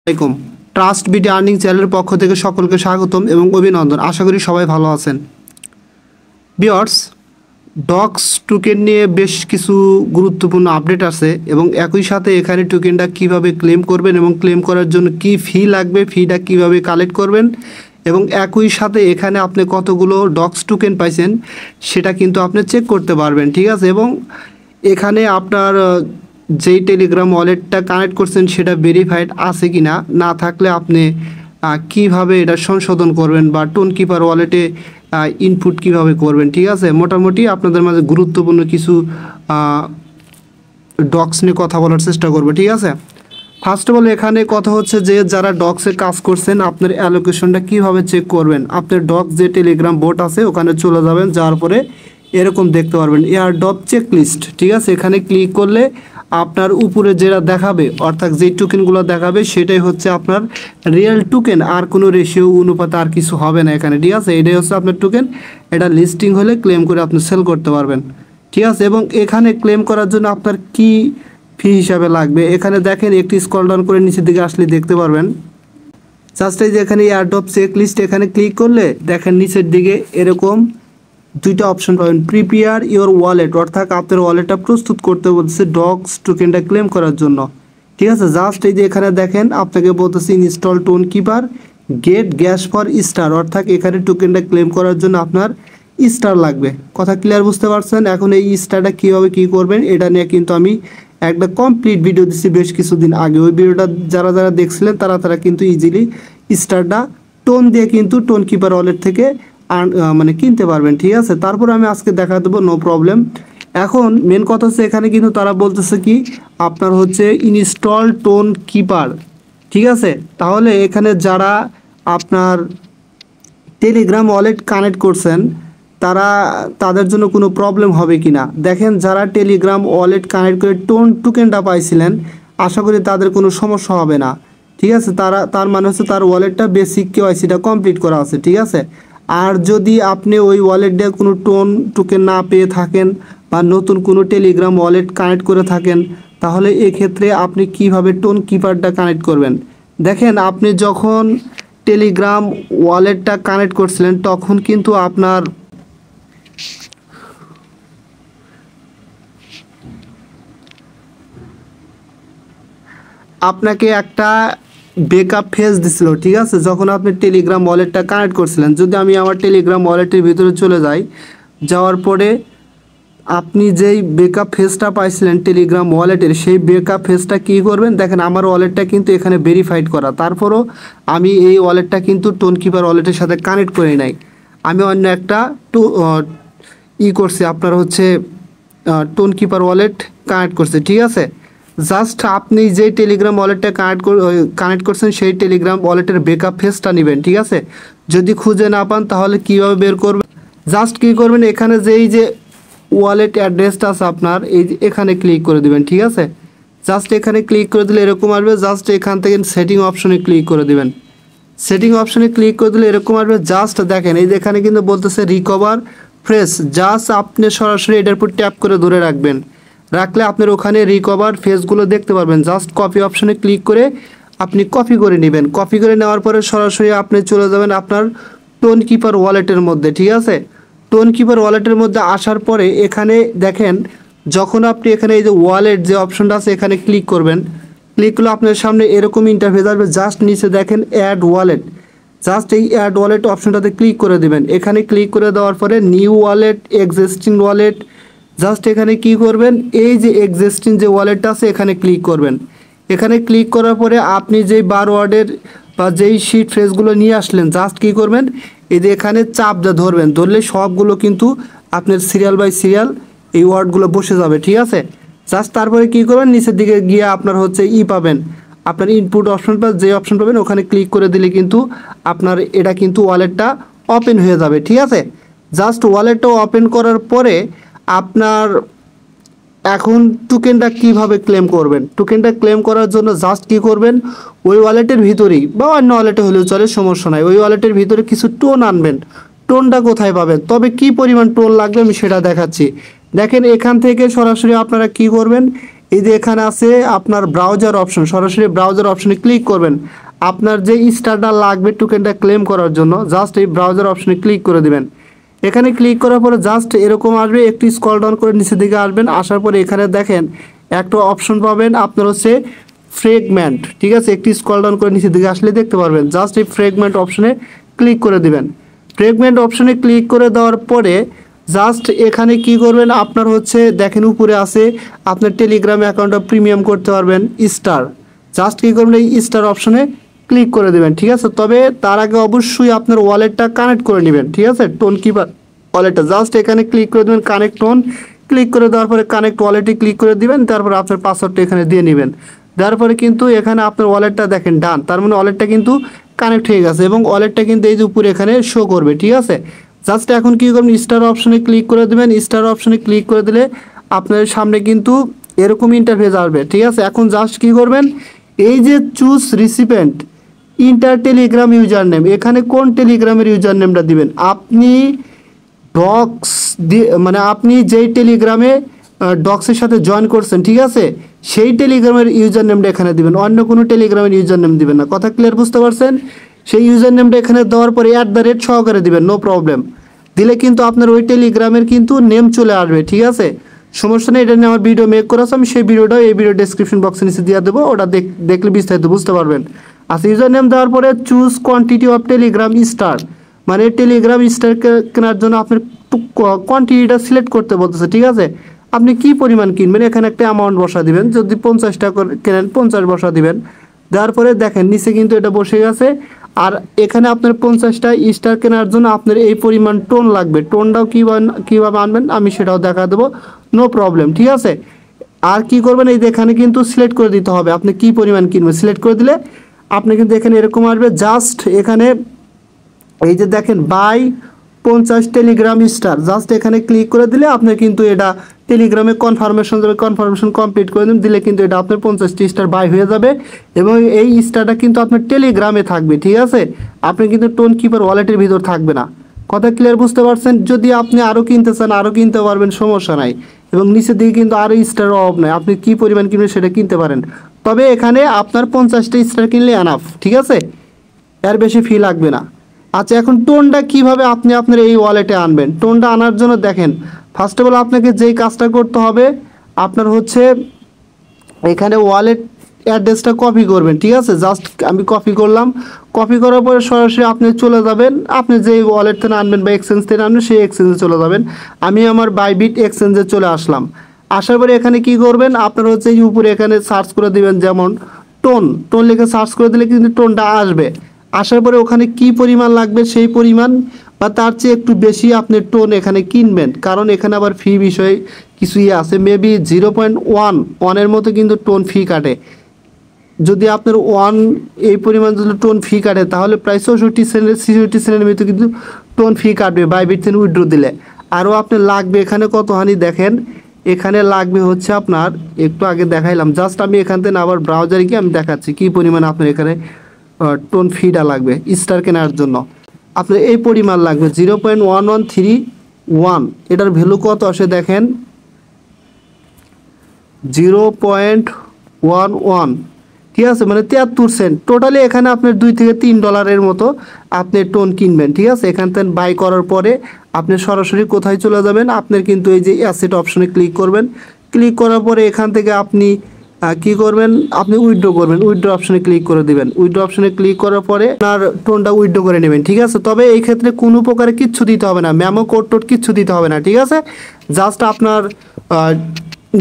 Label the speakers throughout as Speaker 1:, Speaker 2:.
Speaker 1: আসসালামাইকুম। Trust BD earning চ্যানেলের পক্ষ থেকে সকলকে স্বাগতম এবং অভিনন্দন। আশা করি সবাই ভালো আছেন। ভিউয়ার্স, ডক্স টোকেন নিয়ে বেশ কিছু গুরুত্বপূর্ণ আপডেট আছে এবং একই সাথে এখানে টোকেনটা কিভাবে ক্লেম করবেন এবং ক্লেম করার জন্য কি ফি লাগবে, ফিটা কিভাবে কালেক্ট করবেন এবং একই সাথে এখানে আপনি কতগুলো ডক্স টোকেন পাইছেন সেটা কিন্তু আপনি চেক করতে পারবেন, ঠিক আছে। এবং এখানে আপনার যেই টেলিগ্রাম ওয়ালেটটা কানেক্ট করছেন সেটা ভেরিফাইড আছে কি না, না থাকলে আপনি কিভাবে এটা সংশোধন করবেন বা টোন কিপার ওয়ালেটে ইনপুট কিভাবে করবেন, ঠিক আছে। মোটামুটি আপনাদের মাঝে গুরুত্বপূর্ণ কিছু ডক্স নিয়ে কথা বলার চেষ্টা করবো, ঠিক আছে। ফার্স্ট অফ অল এখানে কথা হচ্ছে যে যারা ডক্সে কাজ করছেন আপনার অ্যালোকেশনটা কিভাবে চেক করবেন। আপনার ডক্স যে টেলিগ্রাম বোট আছে ওখানে চলে যাবেন, যাওয়ার পরে এরকম দেখতে পারবেন এয়ারড্রপ চেক লিস্ট, ঠিক আছে। এখানে ক্লিক করলে আপনার উপরে যেটা দেখাবে অর্থাৎ যেই টোকেনগুলো দেখাবে সেটাই হচ্ছে আপনার রিয়েল টোকেন, আর কোনো রেশিও অনুপাতে আর কিছু হবে না এখানে, ঠিক আছে। এটাই হচ্ছে আপনার টোকেন। এটা লিস্টিং হলে ক্লেম করে আপনি সেল করতে পারবেন, ঠিক আছে। এবং এখানে ক্লেম করার জন্য আপনার কি ফি হিসাবে লাগবে এখানে দেখেন, একটি স্ক্রল ডাউন করে নিচের দিকে আসলে দেখতে পারবেন। জাস্ট এই যে এখানে এয়ারড্রপ চেক লিস্ট এখানে ক্লিক করলে দেখেন নিচের দিকে এরকম দুইটা অপশন পাবেন। প্রিপেয়ার ইওর ওয়ালেট, অর্থাৎ আপনার ওয়ালেটটা প্রস্তুত করতে বলতেছে ডক্স টোকেনটা ক্লেম করার জন্য, ঠিক আছে। জাস্ট এই যে এখানে দেখেন আপনাকে বলতেছে install Tonkeeper get gas for star, অর্থাৎ এখানে টোকেনটা ক্লেম করার জন্য আপনার স্টার লাগবে। কথা ক্লিয়ার বুঝতে পারছেন? এখন এই স্টারটা কীভাবে কী করবেন এটা নিয়ে কিন্তু আমি একটা কমপ্লিট ভিডিও দিচ্ছি বেশ কিছুদিন আগে। ওই ভিডিওটা যারা যারা দেখছিলেন তারা কিন্তু ইজিলি স্টারটা টোন দিয়ে কিন্তু টোন কিপার ওয়ালেট থেকে মানে কিনতে পারবেন, ঠিক আছে। তারপর আমি আজকে দেখা দেবো, নো প্রবলেম। এখন মেন কথা হচ্ছে এখানে কিন্তু তারা বলতেছে কি আপনার হচ্ছে ইনস্টল টোন কিপার, ঠিক আছে। তাহলে এখানে যারা আপনার টেলিগ্রাম ওয়ালেট কানেক্ট করছেন তাদের জন্য কোনো প্রবলেম হবে কি না দেখেন। যারা টেলিগ্রাম ওয়ালেট কানেক্ট করে টোন টোকেনটা পাইছিলেন আশা করি তাদের কোনো সমস্যা হবে না, ঠিক আছে। তার মানে হচ্ছে তার ওয়ালেটটা বেসিক কেওয়াইসিটা কমপ্লিট করা আছে, ঠিক আছে। আর যদি আপনি ওই ওয়ালেট দিয়ে কোনো টোকেন না পেয়ে থাকেন বা নতুন কোনো টেলিগ্রাম ওয়ালেট কানেক্ট করে থাকেন তাহলে এক্ষেত্রে আপনি কিভাবে টোন কিপারটা কানেক্ট করবেন। দেখেন আপনি যখন টেলিগ্রাম ওয়ালেটটা কানেক্ট করছিলেন তখন কিন্তু আপনাকে একটা বেকআপ ফেজ দিছিল, ঠিক আছে। যখন আপনি টেলিগ্রাম ওয়ালেটটা কানেক্ট করছিলেন, যদি আমি আমার টেলিগ্রাম ওয়ালেটের ভিতরে চলে যাই, যাওয়ার পরে আপনি যেই বেকআপ ফেজটা পাইছিলেন টেলিগ্রাম ওয়ালেটের সেই বেকআপ ফেজটা কী করবেন। দেখেন আমার ওয়ালেটটা কিন্তু এখানে ভেরিফাইড করা, তারপরও আমি এই ওয়ালেটটা কিন্তু টোন কিপার ওয়ালেটের সাথে কানেক্ট করি নাই। আমি অন্য একটা করছি আপনার হচ্ছে টোন কিপার ওয়ালেট কানেক্ট করছি, ঠিক আছে। জাস্ট আপনি যেই টেলিগ্রাম ওয়ালেটটা কানেক্ট করছেন সেই টেলিগ্রাম ওয়ালেটের বেকআপ ফেজটা নেবেন, ঠিক আছে। যদি খুঁজে না পান তাহলে কীভাবে বের করবেন, জাস্ট কী করবেন এখানে যে ওয়ালেট অ্যাড্রেসটা আছে আপনার এই এখানে ক্লিক করে দিবেন, ঠিক আছে। জাস্ট এখানে ক্লিক করে দিলে এরকম আসবে। জাস্ট এখান থেকে সেটিং অপশনে ক্লিক করে দিবেন। সেটিং অপশনে ক্লিক করে দিলে এরকম আসবে। জাস্ট দেখেন এই যে এখানে কিন্তু বলতেছে রিকভার ফ্রেশ, জাস্ট আপনি সরাসরি এটার উপর ট্যাপ করে ধরে রাখলে আপনার ওখানে রিকভার ফেসগুলো দেখতে পারবেন। জাস্ট কপি অপশনে ক্লিক করে আপনি কপি করে নেবেন। কপি করে নেওয়ার পরে সরাসরি আপনি চলে যাবেন আপনার টোন কিপার ওয়ালেটের মধ্যে, ঠিক আছে। টোন কিপার ওয়ালেটের মধ্যে আসার পরে এখানে দেখেন যখন আপনি এখানে এই যে ওয়ালেট যে অপশনটা আছে এখানে ক্লিক করবেন, ক্লিক করলে আপনার সামনে এরকম ইন্টারফেস আসবে। জাস্ট নিচে দেখেন অ্যাড ওয়ালেট, জাস্ট এই অ্যাড ওয়ালেট অপশনটাতে ক্লিক করে দেবেন। এখানে ক্লিক করে দেওয়ার পরে new wallet, existing wallet, just এখানে কি করবেন এই যে এক্সিস্টিং যে ওয়ালেটটা আছে এখানে ক্লিক করবেন। এখানে ক্লিক করার পরে আপনি যেই বার ওয়ার্ডের বা যেই শিট ফ্রেজগুলো নিয়ে আসলেন জাস্ট কী করবেন এই যে এখানে চাপ ধরবেন, ধরলে সবগুলো কিন্তু আপনার সিরিয়াল বাই সিরিয়াল এই ওয়ার্ডগুলো বসে যাবে, ঠিক আছে। জাস্ট তারপরে কী করবেন নিচের দিকে গিয়ে আপনার হচ্ছে পাবেন আপনার ইনপুট অপশন বা যে অপশন পাবেন ওখানে ক্লিক করে দিলে কিন্তু আপনার এটা কিন্তু ওয়ালেটটা ওপেন হয়ে যাবে, ঠিক আছে। জাস্ট ওয়ালেটটা ওপেন করার পরে আপনার এখন টোকেনটা কিভাবে ক্লেম করবেন। টোকেনটা ক্লেম করার জন্য জাস্ট কি করবেন ওই ওয়ালেটের ভিতরেই বা অন্য ওয়ালেটে হলেও চলে, সমস্যা নাই। ওই ওয়ালেটের ভিতরে কিছু টোন আনবেন। টোনটা কোথায় পাবেন, তবে কি পরিমাণ টোন লাগবে আমি সেটা দেখাচ্ছি। দেখেন এখান থেকে সরাসরি আপনারা কি করবেন এই যে এখানে আছে আপনার ব্রাউজার অপশন, সরাসরি ব্রাউজার অপশনে ক্লিক করবেন। আপনার যে স্টারটা লাগবে টোকেনটা ক্লেম করার জন্য জাস্ট এই ব্রাউজার অপশনে ক্লিক করে দিবেন। এখানে ক্লিক করার পরে জাস্ট এরকম আসবে, একটু স্ক্রল ডাউন করে নিচের দিকে আসবেন। আসার পরে এখানে দেখেন একটা অপশন পাবেন আপনার হচ্ছে ফ্রেগমেন্ট, ঠিক আছে। একটু স্ক্রল ডাউন করে নিচের দিকে আসলে দেখতে পারবেন, জাস্ট এই ফ্রেগমেন্ট অপশনে ক্লিক করে দিবেন। ফ্রেগমেন্ট অপশনে ক্লিক করে দেওয়ার পরে জাস্ট এখানে কি করবেন, আপনার হচ্ছে দেখেন উপরে আছে আপনার টেলিগ্রাম অ্যাকাউন্টটা প্রিমিয়াম করতে পারবেন স্টার। জাস্ট কী করবেন, এই স্টার অপশনে ক্লিক করে দেবেন, ঠিক আছে। তবে তার আগে অবশ্যই আপনার ওয়ালেটটা কানেক্ট করে নেবেন, ঠিক আছে। টোন কিপার ওয়ালেটটা জাস্ট এখানে ক্লিক করে দেবেন, কানেক্ট টোন ক্লিক করে দেওয়ার পরে কানেক্ট ওয়ালেটে ক্লিক করে দিবেন। তারপরে আপনার পাসওয়ার্ডটা এখানে দিয়ে নেবেন। দেওয়ার পরে কিন্তু এখানে আপনার ওয়ালেটটা দেখেন ডান, তার মানে ওয়ালেটটা কিন্তু কানেক্ট হয়ে গেছে এবং ওয়ালেটটা কিন্তু এই যে উপরে এখানে শো করবে, ঠিক আছে। জাস্ট এখন কী করবেন, স্টার অপশনে ক্লিক করে দেবেন। স্টার অপশনে ক্লিক করে দিলে আপনার সামনে কিন্তু এরকম ইন্টারফেস আসবে, ঠিক আছে। এখন জাস্ট কী করবেন, এই যে choose recipient inter Telegram user name, এখানে কোন টেলিগ্রামের ইউজার নেমটা দিবেন আপনি ডক্স মানে আপনি যেই টেলিগ্রামে ডক্সের সাথে জয়েন করছেন, ঠিক আছে, সেই টেলিগ্রামের ইউজার নেমটা এখানে দিবেন, অন্য কোনো টেলিগ্রামের ইউজার নেম দিবেন না। কথা ক্লিয়ার বুঝতে পারছেন? সেই ইউজার নেমটা এখানে দেওয়ার পরে @ সহকারে দিবেন, নো প্রবলেম। দিলে কিন্তু আপনার ওই টেলিগ্রামের কিন্তু নেম চলে আসবে, ঠিক আছে। সমস্যা নেই, এটা নিয়ে আমার ভিডিও মেক করা আছে, আমি সেই ভিডিওটাও এই ভিডিও ডেসক্রিপশন বক্সে নিচে দিয়ে দেবো, ওটা দেখলে বিস্তারিত বুঝতে পারবেন। আচ্ছা, ইউজার নেম দেওয়ার পরে choose quantity of Telegram star, মানে টেলিগ্রাম স্টার কেনার জন্য আপনার কোয়ান্টিটিটা সিলেক্ট করতে বলতেছে, ঠিক আছে। আপনি কি পরিমাণ কিনবেন এখানে একটা অ্যামাউন্ট বসা দিবেন, যদি 50 টাকা কেনেন 50 বসা দিবেন। দেওয়ার পরে দেখেন নিচে কিন্তু এটা বসে গেছে। আর এখানে আপনার 50টা স্টার কেনার জন্য আপনার এই পরিমাণ টোন লাগবে। টোনটাও কীভাবে আনবেন আমি সেটাও দেখা দেবো, নো প্রবলেম, ঠিক আছে। আর কি করবেন, এই যে এখানে কিন্তু সিলেক্ট করে দিতে হবে আপনি কি পরিমাণ কিনবেন। সিলেক্ট করে দিলে আপনি কিন্তু এখানে এরকম আসবে, জাস্ট এখানে এই যে দেখেন বাই 50 টেলিগ্রাম স্টার, জাস্ট এখানে ক্লিক করে দিলে আপনার কিন্তু এটা টেলিগ্রামে কনফার্মেশন যাবে, কনফার্মেশন কমপ্লিট করে দিলে কিন্তু এটা আপনার 50টি স্টার বাই হয়ে যাবে এবং এই স্টারটা কিন্তু আপনার টেলিগ্রামে থাকবে, ঠিক আছে। আপনি কিন্তু টোন কিপার ওয়ালেটের ভিতর থাকবে না। কথা ক্লিয়ার বুঝতে পারছেন? যদি আপনি আরও কিনতে চান আরও কিনতে পারবেন, সমস্যা নাই। এবং নিচের দিকে কিন্তু আরও স্টারের অভাব নাই, আপনি কী পরিমাণ কিনবেন সেটা কিনতে পারেন। তবে এখানে আপনার 50টা স্টার কিনলে এনাফ, ঠিক আছে, এর বেশি ফি লাগবে না। আচ্ছা, এখন টোনটা কিভাবে আপনি আপনার এই ওয়ালেটে আনবেন? টোনটা আনার জন্য দেখেন ফার্স্ট অফ অল আপনাকে যেই কাজটা করতে হবে আপনার হচ্ছে এখানে ওয়ালেট অ্যাড্রেসটা কপি করবেন, ঠিক আছে। জাস্ট আমি কপি করলাম, কপি করার পরে সরাসরি আপনি চলে যাবেন, আপনি যেই ওয়ালেট থেকে আনবেন বা এক্সচেঞ্জ থেকে আনবেন সেই এক্সচেঞ্জে চলে যাবেন। আমি আমার বাইবিট এক্সচেঞ্জে চলে আসলাম। আসার পরে এখানে কি করবেন, আপনার হচ্ছে এই উপরে এখানে সার্চ করে দিবেন, যেমন টোন লিখে সার্চ করে দিলে কিন্তু টোনটা আসবে। আসার পরে ওখানে কি পরিমাণ লাগবে সেই পরিমাণ বা তার চেয়ে একটু বেশি আপনি টোন এখানে কিনবেন, কারণ এখানে আবার ফি বিষয়ে কিছুই আছে। মেবি 0.1 মতো কিন্তু টোন ফি কাটে। যদি আপনার এই পরিমাণ যদি টোন ফি কাটে তাহলে প্রায় 66 সেন্টের মতো কিন্তু টোন ফি কাটবে বাইবিট থেকে উইথড্র দিলে। আরও আপনার লাগবে এখানে কতখানি দেখেন, এখানে লাগবে হচ্ছে আপনার একটু আগে দেখাইলাম, জাস্ট আমি এখান থেকে আবার ব্রাউজারে গিয়ে আমি দেখাচ্ছি কী পরিমাণ আপনার এখানে টোন ফিটা লাগবে স্টার কেনার জন্য। আপনার এই পরিমাণ লাগবে 0.1131, এটার ভ্যালু কত আসে দেখেন 0.11, ঠিক আছে, মানে 73 সেন্ট। টোটালি এখানে আপনার $2 থেকে $3 মতো আপনি টোন কিনবেন, ঠিক আছে। এখান থেকে বাই করার পরে আপনি সরাসরি কোথায় চলে যাবেন, আপনার কিন্তু এই যে অ্যাসেট অপশনে ক্লিক করবেন। ক্লিক করার পরে এখান থেকে আপনি কি করবেন, আপনি উইথড্র করবেন, উইথড্র অপশনে ক্লিক করে দিবেন। উইথড্র অপশনে ক্লিক করার পরে আপনার টোনটা উইথড্র করে নেবেন, ঠিক আছে। তবে এই ক্ষেত্রে কোনো প্রকারে কিচ্ছু দিতে হবে না, মেমো কোড কিচ্ছু দিতে হবে না, ঠিক আছে। জাস্ট আপনার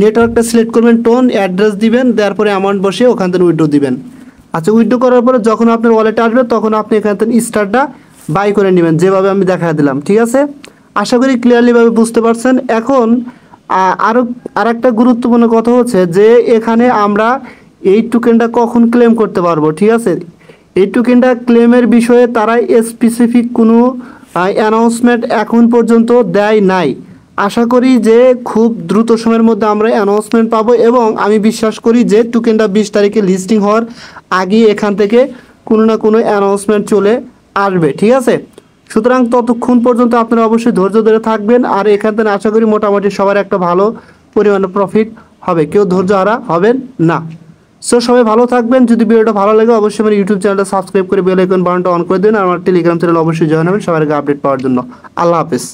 Speaker 1: নেটওয়ার্কটা সিলেক্ট করবেন, টোন অ্যাড্রেস দিবেন, দেওয়ার পরে অ্যামাউন্ট বসে ওখান থেকে উইথড্র দিবেন। আচ্ছা, উইথড্র করার পরে যখন আপনার ওয়ালেটে আসবে তখন আপনি এখান থেকে স্টারটা বাই করে নেবেন, যেভাবে আমি দেখা দিলাম, ঠিক আছে। আশা করি ক্লিয়ারলিভাবে বুঝতে পারছেন। এখন আরেকটা গুরুত্বপূর্ণ কথা হচ্ছে যে এখানে আমরা এই টোকেনটা কখন ক্লেম করতে পারবো, ঠিক আছে। এই টোকেনটা ক্লেমের বিষয়ে তারা স্পেসিফিক কোনো অ্যানাউন্সমেন্ট এখন পর্যন্ত দেয় নাই। আশা করি যে খুব দ্রুত সময়ের মধ্যে আমরা অ্যানাউন্সমেন্ট পাবো এবং আমি বিশ্বাস করি যে টোকেনটা 20 তারিখে লিস্টিং হওয়ার আগেই এখান থেকে কোনো না কোনো অ্যানাউন্সমেন্ট চলে আসবে, ঠিক আছে। সুতরাং ততক্ষণ পর্যন্ত আপনারা অবশ্যই ধৈর্য ধরে থাকবেন। আর এখান থেকে আশা করি মোটামুটি সবার একটা ভালো পরিমাণে প্রফিট হবে, কেউ ধৈর্য হারা হবেন না। সো সবাই ভালো থাকবেন। যদি ভিডিওটা ভালো লাগে অবশ্যই আমার ইউটিউব চ্যানেলটা সাবস্ক্রাইব করে বেল আইকন বাটনটা অন করে দিন, আর আমার টেলিগ্রাম চ্যানেল অবশ্যই জয়েন হবেন সবার আগে আপডেট পাওয়ার জন্য। আল্লাহ হাফেজ।